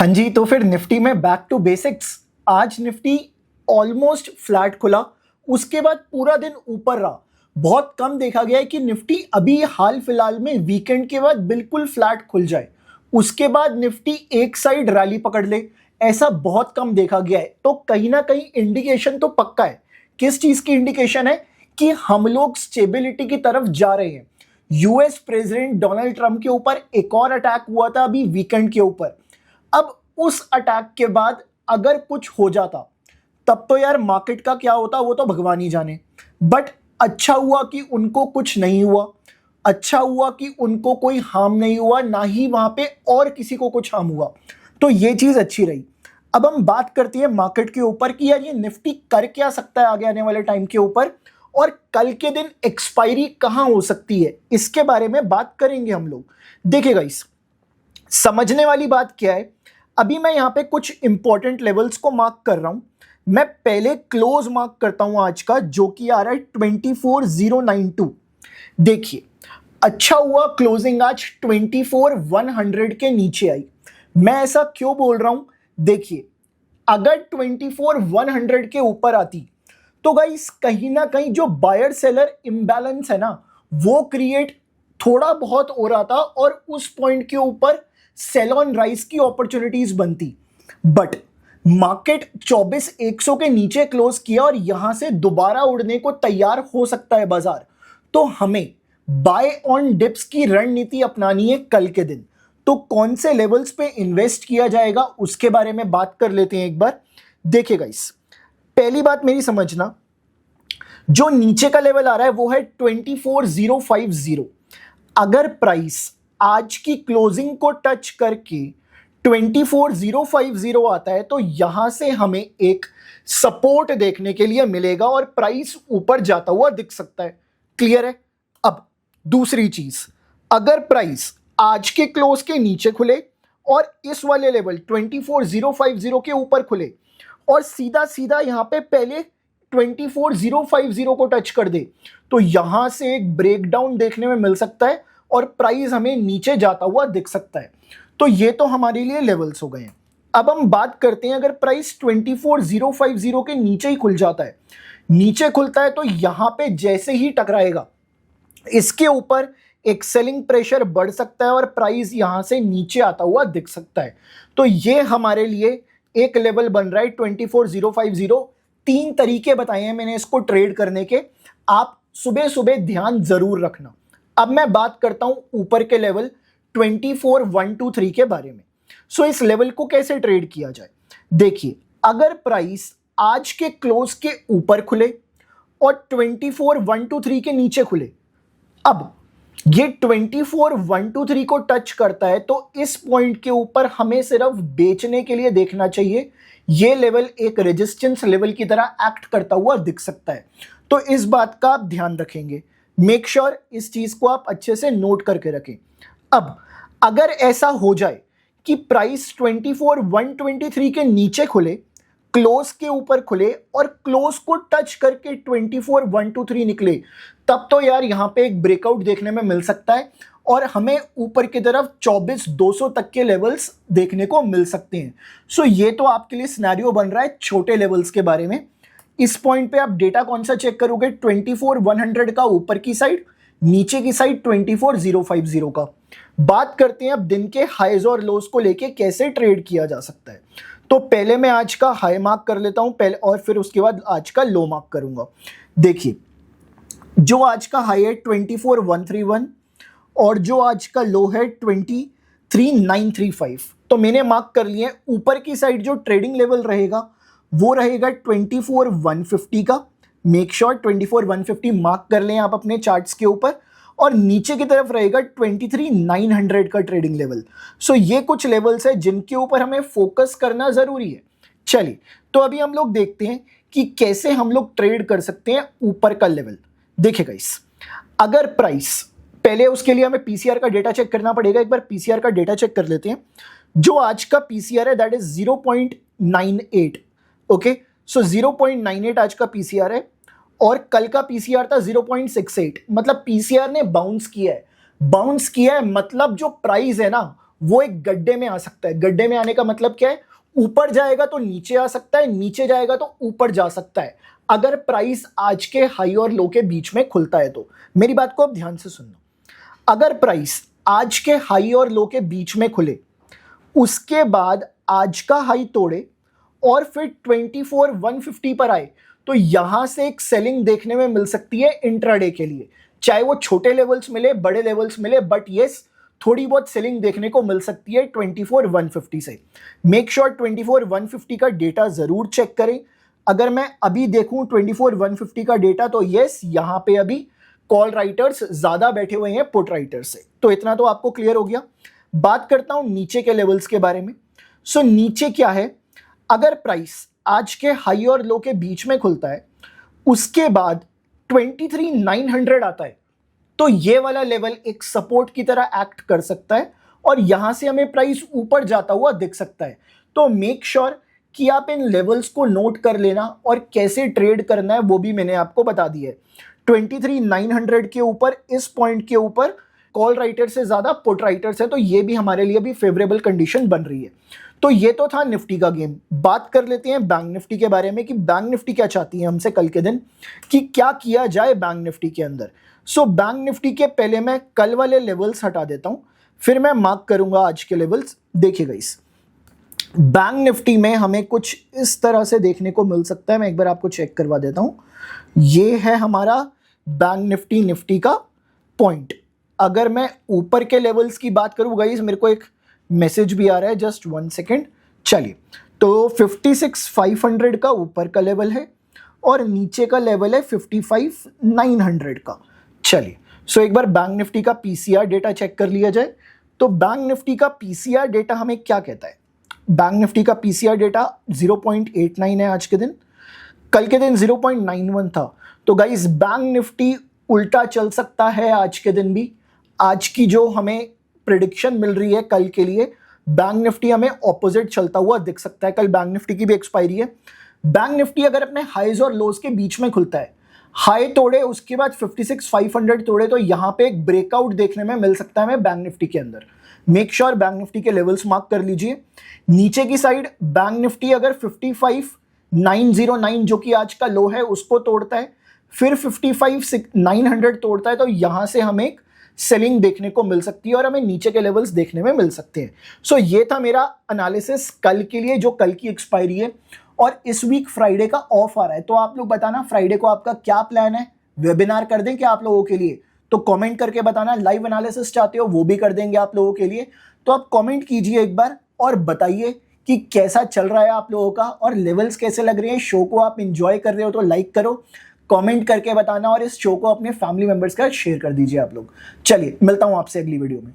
हाँ जी, तो फिर निफ्टी में बैक टू बेसिक्स। आज निफ्टी ऑलमोस्ट फ्लैट खुला, उसके बाद पूरा दिन ऊपर रहा। बहुत कम देखा गया है कि निफ्टी अभी हाल फिलहाल में वीकेंड के बाद बिल्कुल फ्लैट खुल जाए, उसके बाद निफ्टी एक साइड रैली पकड़ ले। ऐसा बहुत कम देखा गया है। तो कहीं ना कहीं इंडिकेशन तो पक्का है। किस चीज की इंडिकेशन है? कि हम लोग स्टेबिलिटी की तरफ जा रहे हैं। यूएस प्रेसिडेंट डोनाल्ड ट्रंप के ऊपर एक और अटैक हुआ था अभी वीकेंड के ऊपर। अब उस अटैक के बाद अगर कुछ हो जाता तब तो यार मार्केट का क्या होता वो तो भगवान ही जाने। बट अच्छा हुआ कि उनको कुछ नहीं हुआ, अच्छा हुआ कि उनको कोई हार्म नहीं हुआ, ना ही वहां पे और किसी को कुछ हार्म हुआ। तो ये चीज अच्छी रही। अब हम बात करते हैं मार्केट के ऊपर कि यार ये निफ्टी कर क्या सकता है आगे आने वाले टाइम के ऊपर, और कल के दिन एक्सपायरी कहां हो सकती है, इसके बारे में बात करेंगे हम लोग। देखिए गाइस, समझने वाली बात क्या है, अभी मैं यहां पे कुछ इंपॉर्टेंट लेवल्स को मार्क कर रहा हूं। मैं पहले क्लोज मार्क करता हूं आज का, जो कि आ रहा है 24092। देखिए, अच्छा हुआ क्लोजिंग आज 24100 के नीचे आई। मैं ऐसा क्यों बोल रहा हूं? देखिए, अगर 24100 के ऊपर आती तो गाइस कहीं ना कहीं जो बायर सेलर इम्बैलेंस है ना, वो क्रिएट थोड़ा बहुत हो रहा था और उस पॉइंट के ऊपर सेल ऑन राइज की अपॉर्चुनिटीज बनती। बट मार्केट 24100 के नीचे क्लोज किया और यहां से दोबारा उड़ने को तैयार हो सकता है बाजार। तो हमें बाय ऑन डिप्स की रणनीति अपनानी है कल के दिन। तो कौन से लेवल्स पे इन्वेस्ट किया जाएगा उसके बारे में बात कर लेते हैं एक बार। देखिए गाइस, पहली बात मेरी समझना, जो नीचे का लेवल आ रहा है वो है 24050। अगर प्राइस आज की क्लोजिंग को टच करके 24050 आता है तो यहां से हमें एक सपोर्ट देखने के लिए मिलेगा और प्राइस ऊपर जाता हुआ दिख सकता है। क्लियर है? अब दूसरी चीज, अगर प्राइस आज के क्लोज के नीचे खुले और इस वाले लेवल 24050 के ऊपर खुले और सीधा सीधा यहां पे पहले 24050 को टच कर दे, तो यहां से एक ब्रेकडाउन देखने में मिल सकता है और प्राइस हमें नीचे जाता हुआ दिख सकता है। तो ये तो हमारे लिए लेवल्स हो गए हैं। अब हम बात करते हैं, अगर प्राइस 24050 के नीचे ही खुल जाता है, नीचे खुलता है, तो यहां पे जैसे ही टकराएगा इसके ऊपर एक सेलिंग प्रेशर बढ़ सकता है और प्राइस यहां से नीचे आता हुआ दिख सकता है। तो ये हमारे लिए एक लेवल बन रहा है 24050। तीन तरीके बताए हैं मैंने इसको ट्रेड करने के, आप सुबह सुबह ध्यान जरूर रखना। अब मैं बात करता हूं ऊपर के लेवल 24123 के बारे में। सो इस लेवल को कैसे ट्रेड किया जाए? देखिए, अगर प्राइस आज के क्लोज के ऊपर खुले और 24123 के नीचे खुले, अब ये 24123 को टच करता है तो इस पॉइंट के ऊपर हमें सिर्फ बेचने के लिए देखना चाहिए। ये लेवल एक रेजिस्टेंस लेवल की तरह एक्ट करता हुआ दिख सकता है। तो इस बात का आप ध्यान रखेंगे। मेक श्योर इस चीज को आप अच्छे से नोट करके रखें। अब अगर ऐसा हो जाए कि प्राइस 24123 के नीचे खुले, क्लोज के ऊपर खुले और क्लोज को टच करके 24123 निकले, तब तो यार यहां पे एक ब्रेकआउट देखने में मिल सकता है और हमें ऊपर की तरफ 24200 तक के लेवल्स देखने को मिल सकते हैं। सो ये तो आपके लिए सिनेरियो बन रहा है छोटे लेवल्स के बारे में। इस पॉइंट पे आप डेटा कौन सा चेक करोगे? 24100 का ऊपर की साइड, नीचे की साइड 24050 का। बात करते हैं अब दिन के हाईज और लोज को लेके कैसे ट्रेड किया जा सकता है। तो पहले मैं आज का हाई मार्क कर लेता हूं पहले, और फिर उसके बाद आज का लो मार्क करूंगा। देखिए, जो आज का हाई है 24131 और जो आज का लो है 23935, तो मैंने मार्क कर लिए। ऊपर की साइड जो ट्रेडिंग लेवल रहेगा वो रहेगा 24150 का। मेक श्योर 24150 मार्क कर लें आप अपने चार्ट्स के ऊपर। और नीचे की तरफ रहेगा 23900 का ट्रेडिंग लेवल। सो ये कुछ लेवल्स है जिनके ऊपर हमें फोकस करना जरूरी है। चलिए, तो अभी हम लोग देखते हैं कि कैसे हम लोग ट्रेड कर सकते हैं ऊपर का लेवल। देखिए गाइस, अगर प्राइस, पहले उसके लिए हमें पीसीआर का डेटा चेक करना पड़ेगा। एक बार पीसीआर का डेटा चेक कर लेते हैं। जो आज का पीसीआर है दैट इज 0.98। ओके, सो 0.98 आज का पीसीआर है और कल का पीसीआर था 0.68। मतलब पीसीआर ने बाउंस किया है। बाउंस किया है मतलब जो प्राइस है ना वो एक गड्ढे में आ सकता है। गड्ढे में आने का मतलब क्या है? ऊपर जाएगा तो नीचे आ सकता है, नीचे जाएगा तो ऊपर जा सकता है, अगर प्राइस आज के हाई और लो के बीच में खुलता है तो। मेरी बात को अब ध्यान से सुनना, अगर प्राइस आज के हाई और लो के बीच में खुले, उसके बाद आज का हाई तोड़े और फिर 24,150 पर आए, तो यहां से एक सेलिंग देखने में मिल सकती है इंट्राडे के लिए, चाहे वो छोटे लेवल्स मिले बड़े लेवल्स मिले, बट यस थोड़ी बहुत सेलिंग देखने को मिल सकती है 24,150 से। मेक श्योर 24,150 का डेटा जरूर चेक करें। अगर मैं अभी देखूं 24,150 का डेटा, तो यस यहां पे अभी कॉल राइटर्स ज्यादा बैठे हुए हैं पुट राइटर्स से। तो इतना तो आपको क्लियर हो गया। बात करता हूं नीचे के लेवल्स के बारे में। सो नीचे क्या है, अगर प्राइस आज के हाई और लो के बीच में खुलता है, उसके बाद 23,900 आता है, तो ये वाला लेवल एक सपोर्ट की तरह एक्ट कर सकता है और यहां से हमें प्राइस ऊपर जाता हुआ दिख सकता है। तो मेक श्योर कि आप इन लेवल्स को नोट कर लेना और कैसे ट्रेड करना है वो भी मैंने आपको बता दिया है। 23,900 के ऊपर, इस पॉइंट के ऊपर कॉल राइटर से ज्यादा पुट राइटर्स है, तो ये भी हमारे लिए भी फेवरेबल कंडीशन बन रही है। तो ये तो था निफ्टी का गेम। बात कर लेते हैं बैंक निफ्टी के बारे में कि बैंक निफ्टी क्या चाहती है हमसे कल के दिन, कि क्या किया जाए बैंक निफ्टी के अंदर। सो बैंक निफ्टी के पहले मैं कल वाले लेवल्स हटा देता हूं, फिर मैं मार्क करूंगा आज के लेवल्स। देखिएगा इस बैंक निफ्टी में हमें कुछ इस तरह से देखने को मिल सकता है। मैं एक बार आपको चेक करवा देता हूं। ये है हमारा बैंक निफ्टी का पॉइंट। अगर मैं ऊपर के लेवल्स की बात करूं गाइस, मेरे को एक मैसेज भी आ रहा है, जस्ट 1 सेकेंड। चलिए, तो 56,500 का ऊपर का लेवल है और नीचे का लेवल है 55,900 का। चलिए, सो एक बार बैंक निफ्टी का पीसीआर डेटा चेक कर लिया जाए। तो बैंक निफ्टी का पीसीआर डेटा हमें क्या कहता है? बैंक निफ्टी का पीसीआर डेटा 0.89 है आज के दिन, कल के दिन 0.91 था। तो गाइस बैंक निफ्टी उल्टा चल सकता है आज के दिन भी। आज की जो हमें प्रिडिक्शन मिल रही है कल के लिए, बैंक निफ्टी हमें ऑपोजिट चलता हुआ दिख सकता है। कल बैंक निफ्टी की भी एक्सपायरी है। बैंक निफ्टी अगर अपने हाईज और लोज के बीच में खुलता है, हाई तोड़े उसके बाद 56,500 तोड़े, तो यहां पे एक ब्रेकआउट देखने में मिल सकता है हमें बैंक निफ्टी के अंदर। मेक श्योर बैंक निफ्टी के लेवल्स मार्क कर लीजिए। नीचे की साइड बैंक निफ्टी अगर 55,909 जो कि आज का लो है उसको तोड़ता है, फिर 55,900 तोड़ता है, तो यहां से हमें एक सेलिंग देखने को मिल सकती है और हमें नीचे के लेवल्स देखने में मिल सकते हैं। सो ये था मेरा एनालिसिस कल के लिए, जो कल की एक्सपायरी है। और इस वीक फ्राइडे का ऑफ आ रहा है, तो आप लोग बताना फ्राइडे को आपका क्या प्लान है। वेबिनार कर दें क्या आप लोगों के लिए? तो कमेंट करके बताना। लाइव एनालिसिस चाहते हो वो भी कर देंगे आप लोगों के लिए। तो आप कमेंट कीजिए एक बार और बताइए कि कैसा चल रहा है आप लोगों का और लेवल्स कैसे लग रहे हैं। शो को आप इंजॉय कर रहे हो तो लाइक करो, कमेंट करके बताना और इस शो को अपने फैमिली मेंबर्स का शेयर कर दीजिए आप लोग। चलिए, मिलता हूं आपसे अगली वीडियो में।